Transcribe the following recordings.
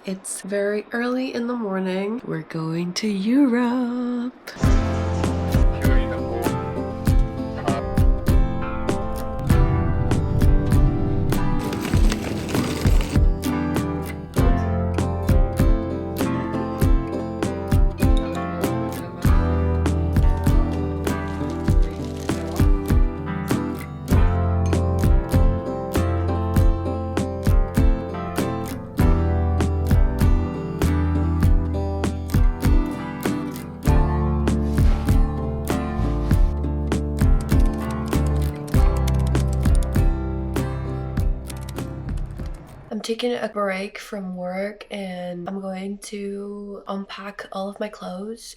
It's very early in the morning. We're going to Europe. I'm taking a break from work and I'm going to unpack all of my clothes.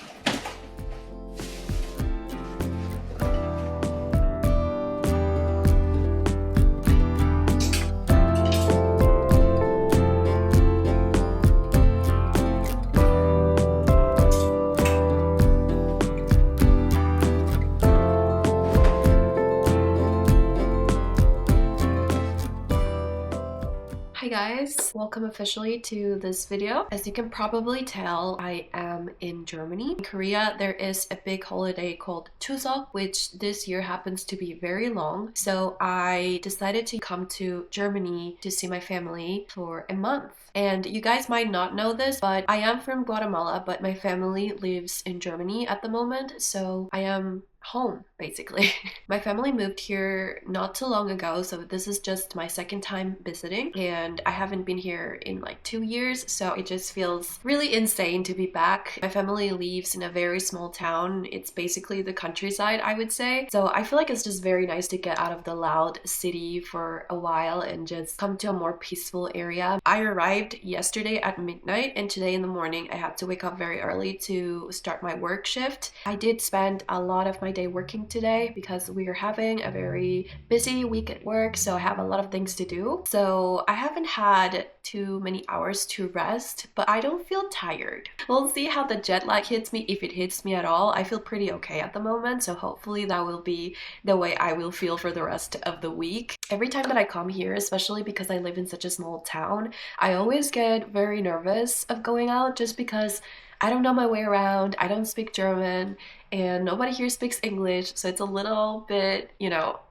Hi guys, welcome officially to this video. As you can probably tell, I am in Germany. In Korea, there is a big holiday called chuseok, which this year happens to be very long. So I decided to come to Germany to see my family for a month. And you guys might not know this, but I am from Guatemala, but my family lives in Germany at the moment. So I am home basically. My family moved here not too long ago, so this is just my second time visiting and I haven't been here in like 2 years, so it just feels really insane to be back. My family lives in a very small town. It's basically the countryside, I would say, so I feel like it's just very nice to get out of the loud city for a while and just come to a more peaceful area. I arrived yesterday at midnight and today in the morning I had to wake up very early to start my work shift. I did spend a lot of my day working today because we are having a very busy week at work, so I have a lot of things to do. So I haven't had too many hours to rest, but I don't feel tired. We'll see how the jet lag hits me, if it hits me at all. I feel pretty okay at the moment, so hopefully that will be the way I will feel for the rest of the week. Every time that I come here, especially because I live in such a small town, I always get very nervous of going out just because I don't know my way around, I don't speak German, and nobody here speaks English, so it's a little bit,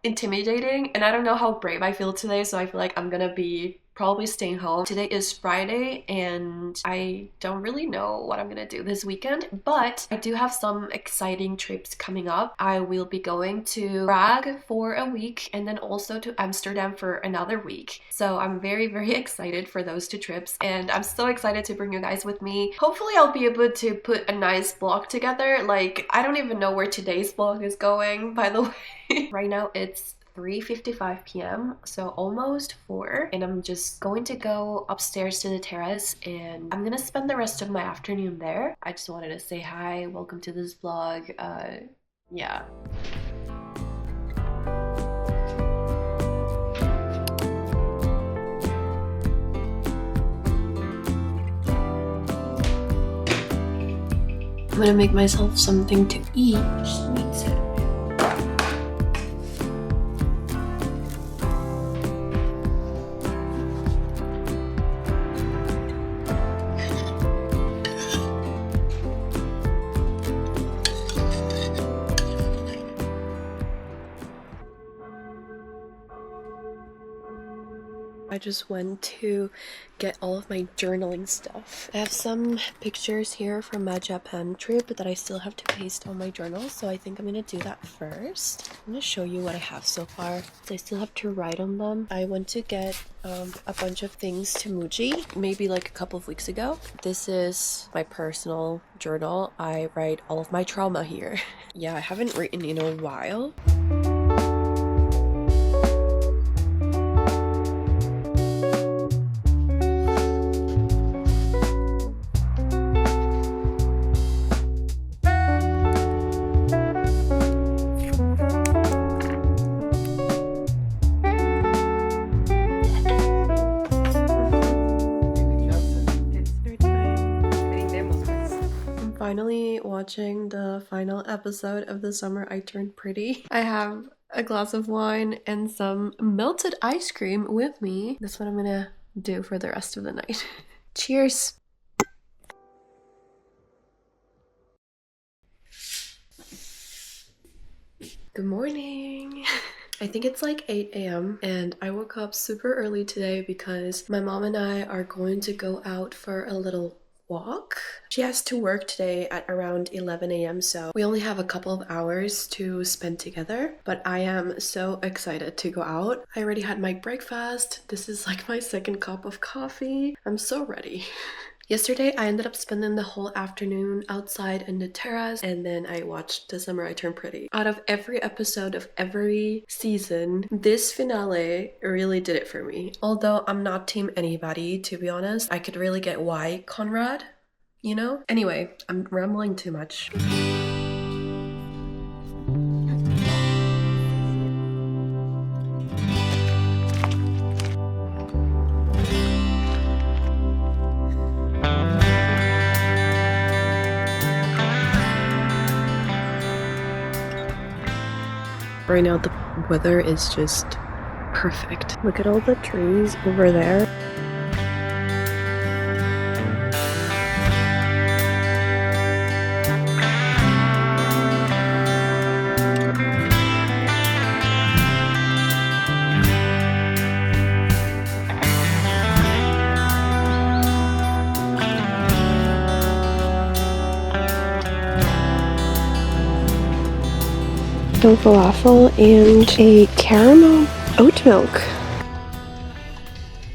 intimidating. And I don't know how brave I feel today, so I feel like I'm gonna be probably staying home. Today is Friday and I don't really know what I'm gonna do this weekend, but I do have some exciting trips coming up. I will be going to Prague for a week and then also to Amsterdam for another week. So I'm very, very excited for those 2 trips and I'm so excited to bring you guys with me. Hopefully I'll be able to put a nice vlog together. Like, I don't even know where today's vlog is going, by the way. Right now it's 3:55 p.m. so almost 4, and I'm just going to go upstairs to the terrace and I'm gonna spend the rest of my afternoon there. I just wanted to say hi, welcome to this vlog. Yeah. I'm gonna make myself something to eat. I just went to get all of my journaling stuff. I have some pictures here from my Japan trip that I still have to paste on my journal, so I think I'm gonna do that first. I'm gonna show you what I have so far. I still have to write on them. I went to get a bunch of things to Muji maybe like a couple of weeks ago. This is my personal journal. I write all of my trauma here. Yeah, I haven't written in a while. Finally watching the final episode of The Summer I Turned Pretty. I have a glass of wine and some melted ice cream with me. That's what I'm gonna do for the rest of the night. Cheers! Good morning! I think it's like 8 a.m. and I woke up super early today because my mom and I are going to go out for a little walk. She has to work today at around 11 a.m. so we only have a couple of hours to spend together, but I am so excited to go out. I already had my breakfast. This is like my second cup of coffee. I'm so ready. Yesterday, I ended up spending the whole afternoon outside in the terrace, and then I watched The Summer I Turned Pretty. Out of every episode of every season, this finale really did it for me. Although I'm not team anybody, to be honest, I could really get why Conrad, you know? Anyway, I'm rambling too much. Right now the weather is just perfect. Look at all the trees over there. Some falafel and a caramel oat milk.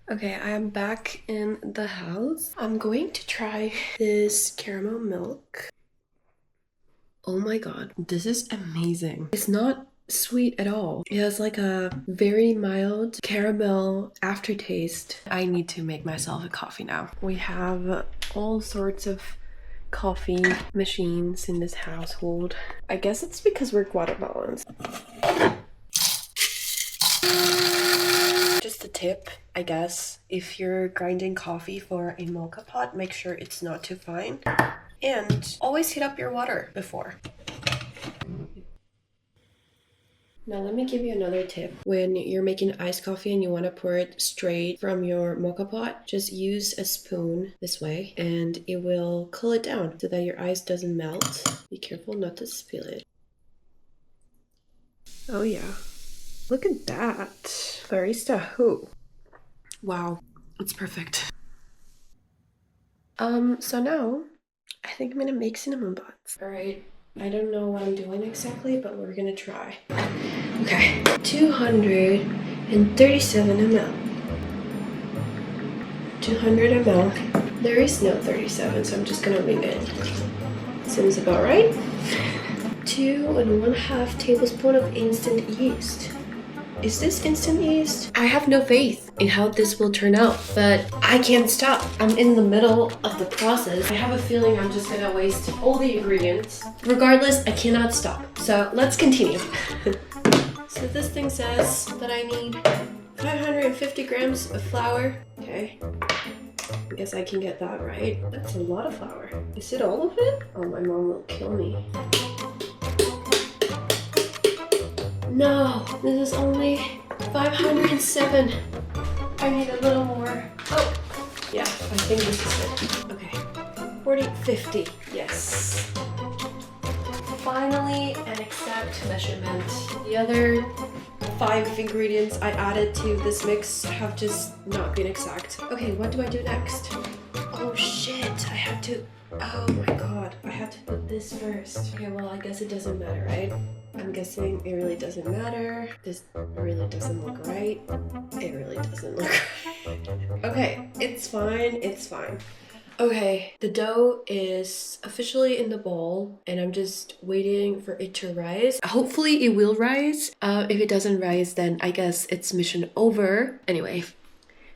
Okay, I am back in the house. I'm going to try this caramel milk. Oh my god, this is amazing. It's not sweet at all. It has like a very mild caramel aftertaste. I need to make myself a coffee now. We have all sorts of coffee machines in this household. I guess it's because we're Guatemalans. Just a tip, I guess, if you're grinding coffee for a mocha pot, make sure it's not too fine. And always heat up your water before. Now let me give you another tip. When you're making iced coffee and you want to pour it straight from your mocha pot, just use a spoon this way and it will cool it down so that your ice doesn't melt. Be careful not to spill it. Oh yeah. Look at that. Barista who? Wow, it's perfect. So now I think I'm gonna make cinnamon buns. Alright. I don't know what I'm doing exactly, but we're gonna try. Okay, 237 ml. 200 ml. There is no 37, so I'm just gonna wing it. Seems about right. 2½ tablespoons of instant yeast. Is this instant yeast? I have no faith in how this will turn out, but I can't stop. I'm in the middle of the process. I have a feeling I'm just gonna waste all the ingredients. Regardless, I cannot stop. So let's continue. So this thing says that I need 550 grams of flour. Okay. I guess I can get that right. That's a lot of flour. Is it all of it? Oh, my mom will kill me. No, this is only 507. I need a little more. Oh, yeah, I think this is it. Okay, 50, yes. Finally, an exact measurement. The other 5 ingredients I added to this mix have just not been exact. Okay, what do I do next? Oh shit, I have to, oh my god, I have to put this first. Okay, well, I guess it doesn't matter, right? I'm guessing it really doesn't matter. This really doesn't look right. It really doesn't look right. Okay, it's fine, it's fine. Okay, the dough is officially in the bowl and I'm just waiting for it to rise. Hopefully it will rise. If it doesn't rise, then I guess it's mission over. Anyway,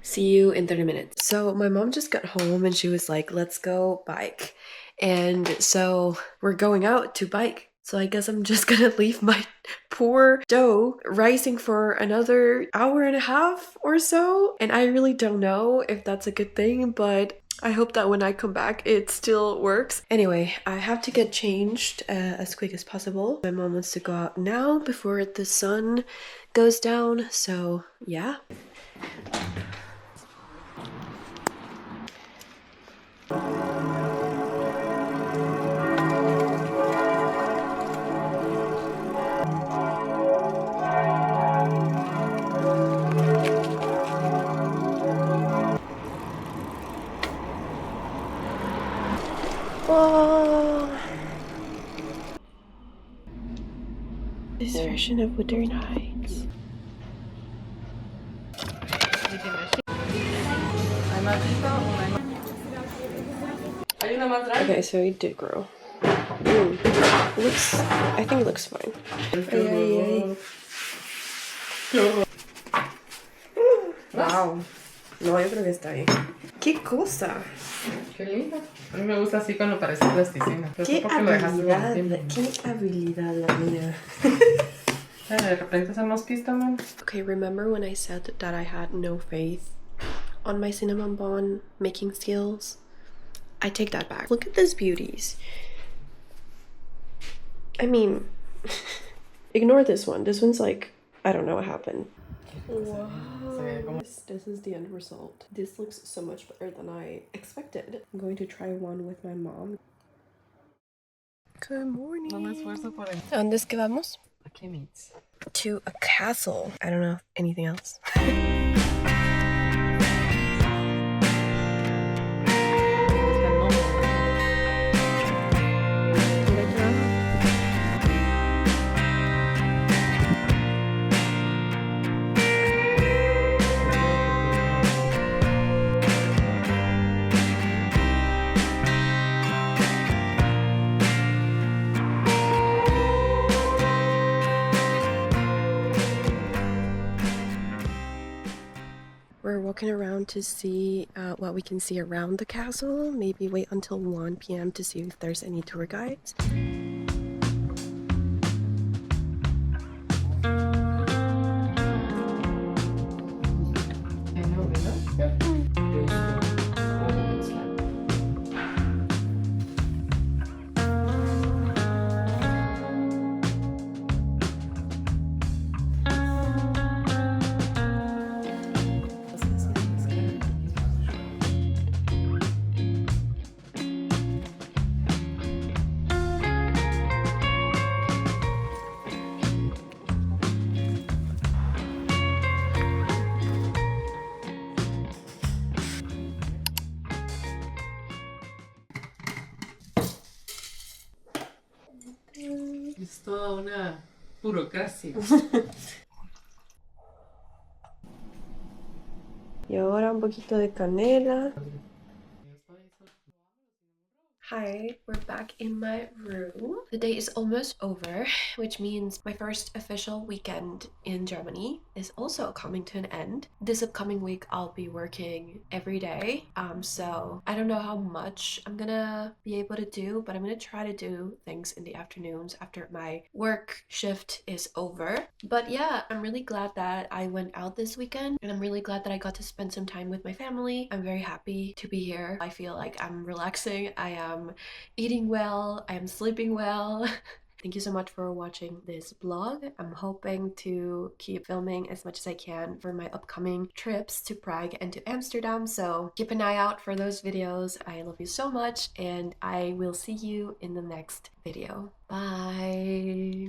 see you in 30 minutes. So my mom just got home and she was like, let's go bike. And so we're going out to bike. So I guess I'm just gonna leave my poor dough rising for another hour and a half or so. And I really don't know if that's a good thing, but I hope that when I come back, it still works. Anyway, I have to get changed as quick as possible. My mom wants to go out now before the sun goes down. So yeah. Oh. This version of Wuthering Heights. Okay, so it did grow. Looks, I think it looks fine. Wow. No, yo creo que está bien. ¿Qué cosa? Qué lindo. A mí me gusta así cuando parece plasticina. Qué habilidad la mía. De repente hacemos pista, man. Okay, remember when I said that I had no faith on my cinnamon bun making skills? I take that back. Look at these beauties. I mean, ignore this one. This one's like, I don't know what happened. Wow. This is the end result. This looks so much better than I expected. I'm going to try one with my mom. Good morning. ¿Dónde es que vamos? To a castle. I don't know anything else. We're walking around to see what we can see around the castle. Maybe wait until 1 p.m. to see if there's any tour guides. Es toda una burocracia. Y ahora un poquito de canela. Hi, we're back in my room. The day is almost over, which means my first official weekend in Germany is also coming to an end. This upcoming week, I'll be working every day. So I don't know how much I'm gonna be able to do, but I'm gonna try to do things in the afternoons after my work shift is over. But yeah, I'm really glad that I went out this weekend, and I'm really glad that I got to spend some time with my family. I'm very happy to be here. I feel like I'm relaxing. I am eating well, I am sleeping well. Thank you so much for watching this vlog. I'm hoping to keep filming as much as I can for my upcoming trips to Prague and to Amsterdam, so keep an eye out for those videos. I love you so much, and I will see you in the next video. Bye!